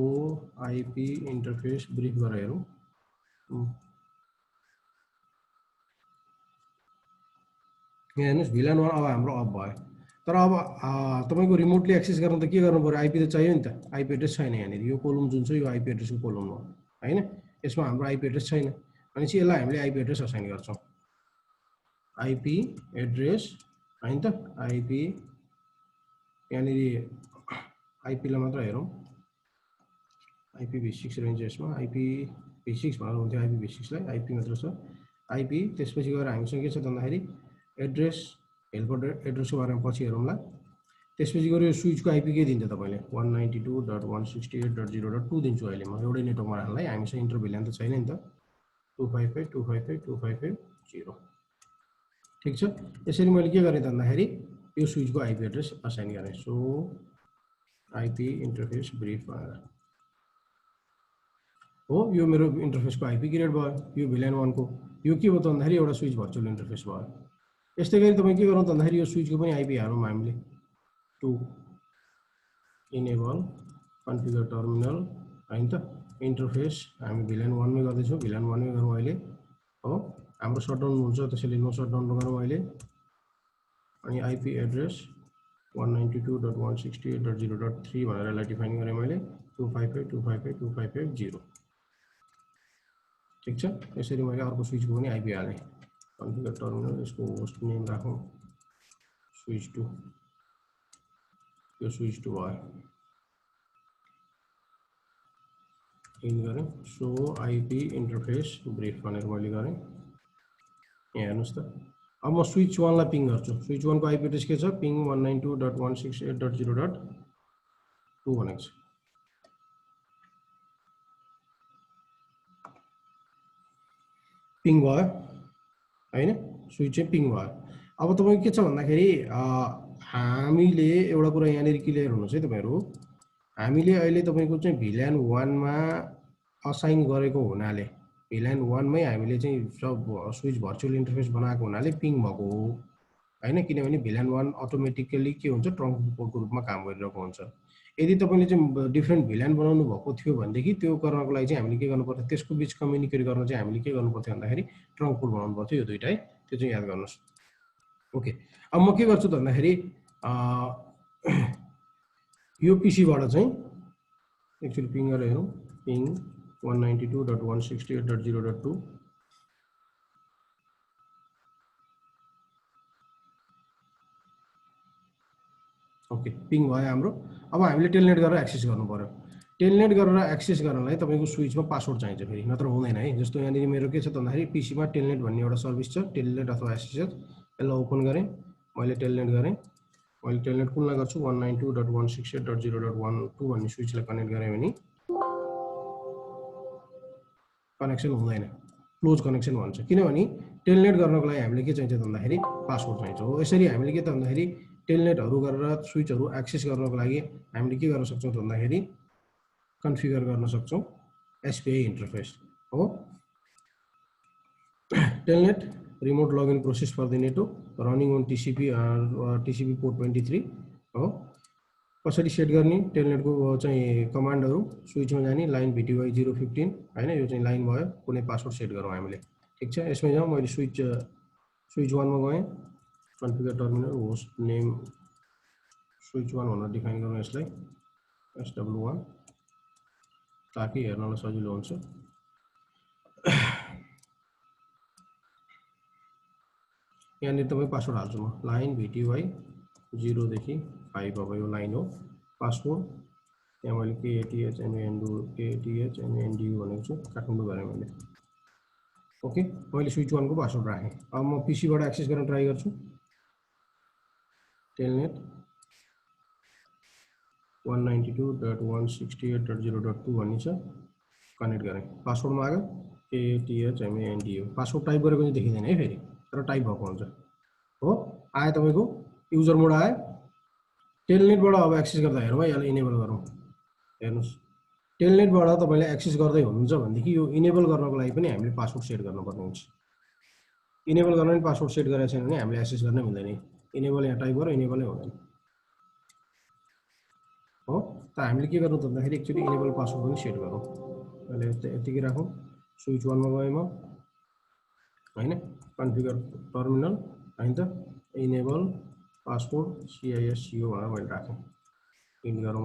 A: IP interface brief गरेर हेरौँ यहाँ हेर्नुस् भिल्यान 1 अब हाम्रो अफ भयो तर अब तपाईको रिमोटली एक्सेस गर्न त के गर्नु पर्यो आईपी त चाहियो नि त आईपी एड्रेस छैन यहाँनिर यो कोलम जुन छ यो आईपी एड्रेसको कोलम हो हैन यसमा हाम्रो आईपी एड्रेस छैन अनि चाहिँ यसलाई हामीले आईपी एड्रेस असाइन गर्छौं आईपी एड्रेस हैन त आईपी यहाँनिर आईपी लाई मात्र हेरौँ IPv6 रेन्ज यसमा IPv6 भनेर हुन्थ्यो IPv6 लाई आईपी मात्र छ आईपी त्यसपछि गएर हामीसँग के छ भन्दाखेरि एड्रेस हेल्पर एड्रेसको बारेमा पछि हेरौँला त्यसपछि गएर यो स्विचको आईपी के दिन्छ तपाईले 192.168.0.2 दिन्छु अहिले म एउटै नेटवर्कमा राख्नलाई हामीसँग इन्टर भिल्यान त छैन नि त 255.255.255.0 ठीक छ यसरी मैले के गरे त भन्दाखेरि यो स्विचको आईपी एड्रेस असाइन गरे सो आईपी इन्टरफेस ब्रिफ भनेर हो यो मेरो इन्टरफेसको आईपी क्रिएट भयो यो भिल्यान 1 को यो के हो त भन्दाखेरि एउटा स्विच भर्चुअल इन्टरफेस भयो यस्तै गरी तपाई के गर्नु त भन्दाखेरि यो स्विचको पनि आईपी हालौँ हामीले टु इनेबल कन्फिगर टर्मिनल हैन त इन्टरफेस हामी भिल्यान 1 मै गर्दै छौं भिल्यान 1 मै गरौँ अहिले हो हाम्रो शटडाउन हुन्छ त्यसैले नो शटडाउन गरौँ अहिले अनि आईपी एड्रेस 192.168.0.3 भनेर यसलाई डिफाइन गरे मैले 255.255.255.0 ठीक छ यसरी मैले अर्को स्विचको पनि आईपी हाले कन्फिगर टर्मिनल यसको होस्ट नेम राखौं स्विच 2 यो स्विच 2 भयो इन गरे सो आईपी इन्टरफेस ब्रिफ भनेर मैले गरे यहाँ हेर्नुस् त अब म स्विच 1 लाई पिङ गर्छु स्विच 1 को आईपी एड्रेस के छ पिङ 192.168.0.2 भनेको छ पिङ भयो हैन, स्विच चाहिँ पिङ भयो। अब तपाईको के छ भन्दाखेरि हामीले एउटा कुरा यहाँनिर क्लियर हुनु चाहिँ तपाईहरु, हामीले अहिले तपाईको चाहिँ VLAN 1 मा असाइन गरेको हुनाले, VLAN 1 मै हामीले चाहिँ सब स्विच भर्चुअल इन्टरफेस बनाएको हुनाले पिङ भएको हो हैन, किनभने VLAN 1 अटोमेटिकली के हुन्छ, ट्रङ्क पोर्टको रूपमा काम गरिरहेको हुन्छ। यदि तपाईले चाहिँ डिफरेन्ट VLAN बनाउनु भएको थियो भनेदेखि त्यो गर्नको लागि चाहिँ हामीले के गर्नु पर्थ्यो, त्यसको बीच कम्युनिकेट गर्न चाहिँ हामीले के गर्नु पर्थ्यो भन्दाखेरि ट्रङ्क पोर्ट बनाउनु पर्थ्यो, यो दुईटा है, त्यो चाहिँ याद गर्नुस्। ओके, अब म के गर्छु भन्दाखेरि यो पीसी बाट चाहिँ एक्चुअली पिङ गरेर हेरौँ, पिङ 192.168.0.2 ओके, पिङ भयो हाम्रो। अब हामीले टेलनेट गरेर एक्सेस गर्नु पर्यो। टेलनेट गरेर एक्सेस गर्नलाई तपाईको स्विचमा पासवर्ड चाहिन्छ फेरि, नत्र हुँदैन है। जस्तो यहाँनिर मेरो के छ भन्दाखेरि पीसीमा टेलनेट भन्ने एउटा सर्भिस छ, टेलनेट अथवा एसएसएच, यसलाई ओपन गरेँ, मैले टेलनेट गरेँ, मैले टेलनेट कुनलाई गर्छु 192.168.0.12 भन्ने स्विचलाई कनेक्ट गरेँ भने कनेक्सन हुँदैन, क्लोज कनेक्सन भन्छ, किनभने टेलनेट गर्नको लागि हामीले के चाहिन्छ भन्दाखेरि पासवर्ड चाहिन्छ। हो यसरी हामीले के त भन्दाखेरि टेलनेटहरु गरेर स्विचहरु एक्सेस गर्नको लागि हामीले के गर्न सक्छौं भन्दाखेरि कन्फिगर गर्न सक्छौं एसपीआई इन्टरफेस हो। Telnet remote login process for the network running on TCP port 23 हो। कसरी सेट गर्ने टेलनेटको चाहिँ कमान्डहरु, स्विचमा जाने लाइन VTY 015 हैन, यो चाहिँ लाइन भयो, कुनै पासवर्ड सेट गरौँ हामीले, ठीक छ। यसमा जाउँ, मैले स्विच 1 मा गएँ, configure terminal host name switch 1 भनेर डिफाइन गरौँ यसलाई SW1 ताकि हेर्नलाई सजिलो हुन्छ। यहाँनिर तपाईँ पासवर्ड हाल्छु म, लाइन VTY 0 देखि 5 अब यो लाइन हो पासवर्ड। त्यहाँ मैले KTHMANDU भनेको छु, काठमाडौँ गरे मैले। ओके, मैले स्विच 1 को पासवर्ड राखेँ। अब म पीसी बाट एक्सेस गर्न ट्राई गर्छु। टेलनेट 192.168.0.2 भन्ने छ, कनेक्ट गरेँ, पासवर्ड माग्यो KTHMANDU, पासवर्ड टाइप गरेको चाहिँ देखिदैन है फेरि, तर टाइप भएको हुन्छ हो। आयो तपाईको युजर मोड आयो। टेलनेटबाट अब एक्सेस गर्दा हेरौँ है, यसलाई इनेबल गरौँ। हेर्नुस्, टेलनेटबाट तपाईले एक्सेस गर्दै हुनुहुन्छ भनेदेखि यो इनेबल गर्नको लागि पनि हामीले पासवर्ड सेट गर्नुपर्ने हुन्छ। इनेबल गर्न पनि पासवर्ड सेट गरेको छैन भने हामीले एक्सेस गर्न मिल्दैन। इनेबल यहाँ टाइप गरेर इनेबलै हुँदैन हो। त हामीले के गर्नु त भन्दाखेरि एक्चुअली इनेबल पासवर्ड पनि सेट गरौँ। अहिले यतिकै राखौँ। स्विच 1 मा गएँ म हैन, कन्फिगर टर्मिनल हैन त, इनेबल पासवर्ड CISCO भनेर मैले राखेँ, प्रिन्ट गरौँ।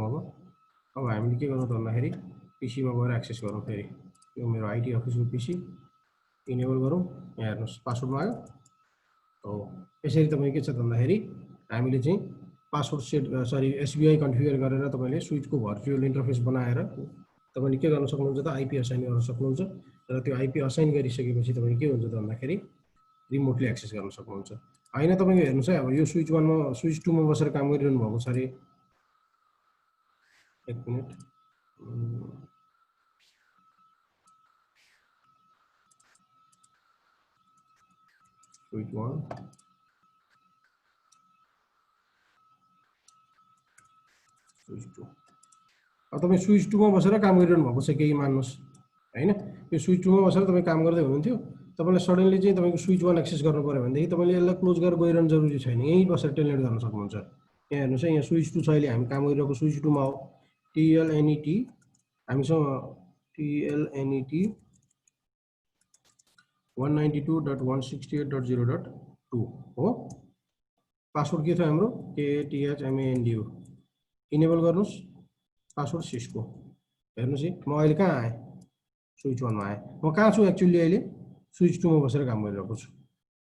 A: अब हामीले के गर्नु त भन्दाखेरि पीसी मा गएर एक्सेस गरौँ। फेरि यो मेरो आईटी अफिसको पीसी इनेबल गरौँ। यहाँ हेर्नुस् पासवर्ड माग्यो हो। यसरी तपाईँ के छ भन्दाखेरि हामीले चाहिँ पासवर्ड सेट एसबीआई कन्फिगर गरेर तपाईले स्विचको भर्चुअल इन्टरफेस बनाएर तपाईले के गर्न सक्नुहुन्छ त आईपी असाइन गर्न सक्नुहुन्छ। र त्यो आईपी असाइन गरिसकेपछि तपाईले के हुन्छ त भन्दाखेरि रिमोटली एक्सेस गर्न सक्नुहुन्छ। हैन तपाईको हेर्नुस् है, अब यो स्विच 1 मा स्विच 2 मा बसेर काम गरिरहनु भएको छ रे। एक मिनेट, स्विच 1 स्विच 2, अब तपाईँ स्विच 2 मा बसेर काम गरिरहनु भएको छ केही मान्नुस् हैन। यो स्विच 2 मा बसेर तपाईँ काम गर्दै हुनुहुन्थ्यो, तपाईलाई सडनली चाहिँ तपाईको स्विच 1 एक्सेस गर्नु पर्यो भनेदेखि तपाईले यसलाई क्लोज गरेर गइरहनु जरुरी छैन, यही बसेर टेलनेट गर्न सक्नुहुन्छ। यहाँ हेर्नुस् है, यहाँ स्विच 2 छ, अहिले हामी काम गरिरहेको स्विच 2 मा हो। TLNET हामीसँग TLNET 192.168.0.2 हो। पासवर्ड के छ हाम्रो KTHMANDU, इनेबल गर्नुस् पासवर्ड सिस्को। हेर्नुस् है, म अहिले कहाँ आएँ, स्विच 1 मा आएँ। म कहाँ छु एक्चुअली अहिले स्विच 2 मा बसेर काम गरिरहेको छु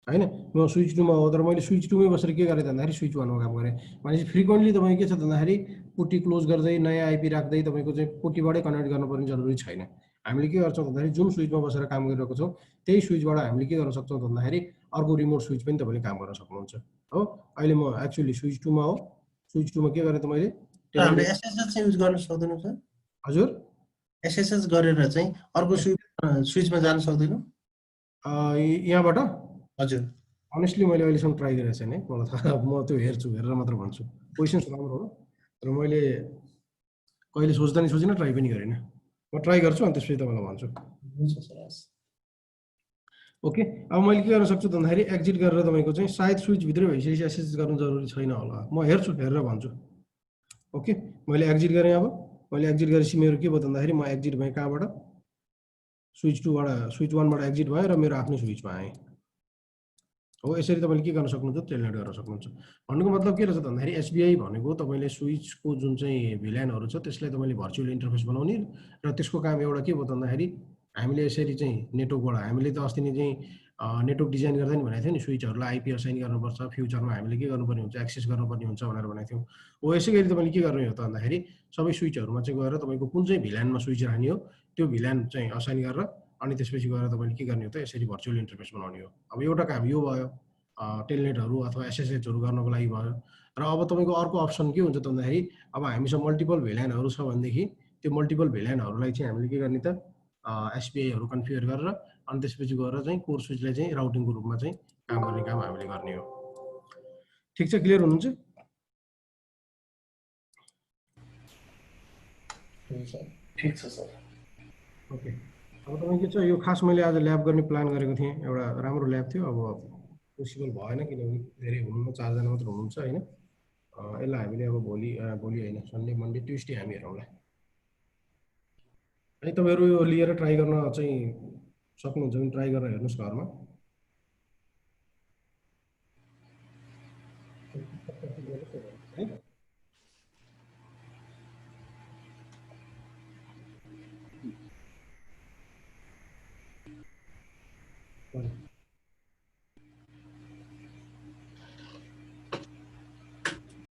A: हैन। म स्विच 2 मा हो, तर मैले स्विच 2 मै बसेर के गरेँ भन्दाखेरि स्विच 1 मा काम गरेँ। भनेपछि फ्रिक्वेन्टली तपाईँ के छ भन्दाखेरि पुटी क्लोज गर्दै नयाँ आईपी राख्दै तपाईको चाहिँ पुटीबाटै कनेक्ट गर्नुपर्ने जरुरी छैन। हामीले के गर्छौं भन्दाखेरि जुन स्विचमा बसेर काम गरिरहेको छौं त्यही स्विचबाट हामीले के गर्न सक्छौं भन्दाखेरि अर्को रिमोट स्विच पनि तपाईले काम गर्न सक्नुहुन्छ हो। अहिले म एक्चुअली स्विच 2 मा हो। स्विच 2 मा के गरे त मैले
C: हामीले एसएसएच युज गर्न सक्दैनौं सर?
A: हजुर,
C: एसएसएच गरेर चाहिँ अर्को स्विचमा जान सक्दैनौं?
A: यहाँबाट
C: हजुर
A: अनेस्टली मैले अहिलेसम्म ट्राई गरेको छैन है, मलाई थाहा, म त्यो हेर्छु, हेरेर मात्र भन्छु। क्वेसन्स राम्रो हो तर मैले कहिले सोच्दा नि सोचिनँ, ट्राई पनि गरिनँ। म ट्राई गर्छु अनि त्यसपछि तपाईँलाई भन्छु।
C: हुन्छ सर हस्।
A: ओके, अब मैले के गर्न सक्छु भन्दाखेरि एक्जिट गरेर तपाईँको चाहिँ सायद स्विचभित्रै भइसकेपछि एसएसएच गर्नु जरुरी छैन होला, म हेर्छु, हेरेर भन्छु। ओके, मैले एक्जिट गरेँ। अब मैले एक्जिट गरेपछि मेरो के भयो भन्दाखेरि म एक्जिट भएँ कहाँबाट, स्विच 2बाट, स्विच 1बाट एक्जिट भएँ र मेरो आफ्नै स्विचमा आएँ। हो, यसरी तपाईँले के गर्न सक्नुहुन्छ, टेलनेट गर्न सक्नुहुन्छ। भन्नुको मतलब के रहेछ भन्दाखेरि एसबिआई भनेको तपाईँले स्विचको जुन चाहिँ भिल्यानहरू छ त्यसलाई तपाईँले भर्चुअल इन्टरफेस बनाउने र त्यसको काम एउटा के भयो भन्दाखेरि हामीले यसरी चाहिँ नेटवर्कबाट, हामीले त अस्ति नै चाहिँ नेटवर्क डिजाइन गर्दा नि भनेको थियो नि, स्विचहरूलाई आइपी असाइन गर्नुपर्छ, फ्युचरमा हामीले के गर्नुपर्ने हुन्छ, एक्सेस गर्नुपर्ने हुन्छ भनेर भनेको थियौँ। हो, यसै गरी तपाईँले के गर्ने हो त भन्दाखेरि सबै स्विचहरूमा चाहिँ गएर तपाईँको कुन चाहिँ भिल्यानमा स्विच राख्ने हो त्यो भिल्यान चाहिँ असाइन गरेर अनि त्यसपछि गएर तपाईँले के गर्ने हो त यसरी भर्चुअल इन्टरफेस बनाउने हो। अब एउटा काम यो भयो, टेलनेटहरू अथवा एसएसएचहरू गर्नको लागि भयो। र अब तपाईँको अर्को अप्सन के हुन्छ त भन्दाखेरि अब हामीसँग मल्टिपल भिल्यानहरू छ भनेदेखि त्यो मल्टिपल भिल्यानहरूलाई चाहिँ हामीले के गर्ने त एसपिआईहरू कन्फिगर गरेर अनि त्यसपछि गएर चाहिँ कोर स्विचलाई चाहिँ राउटिङको रूपमा चाहिँ काम गर्ने काम हामीले गर्ने हो। ठिक छ, क्लियर हुनुहुन्छ?
B: ठिक छ सर।
A: ओके, अब तपाईँ के छ, यो खास मैले आज ल्याब गर्ने प्लान गरेको थिएँ, एउटा राम्रो ल्याब थियो। अब पोसिबल भएन किनभने धेरै हुनुहुन्न, 4 जना मात्र हुनुहुन्छ होइन। यसलाई हामीले अब भोलि होइन, सन्डे मन्डे ट्युसडे हामी हेरौँला। है, तपाईँहरू यो लिएर ट्राई गर्न चाहिँ सक्नुहुन्छ भने ट्राई गरेर हेर्नुहोस् घरमा। है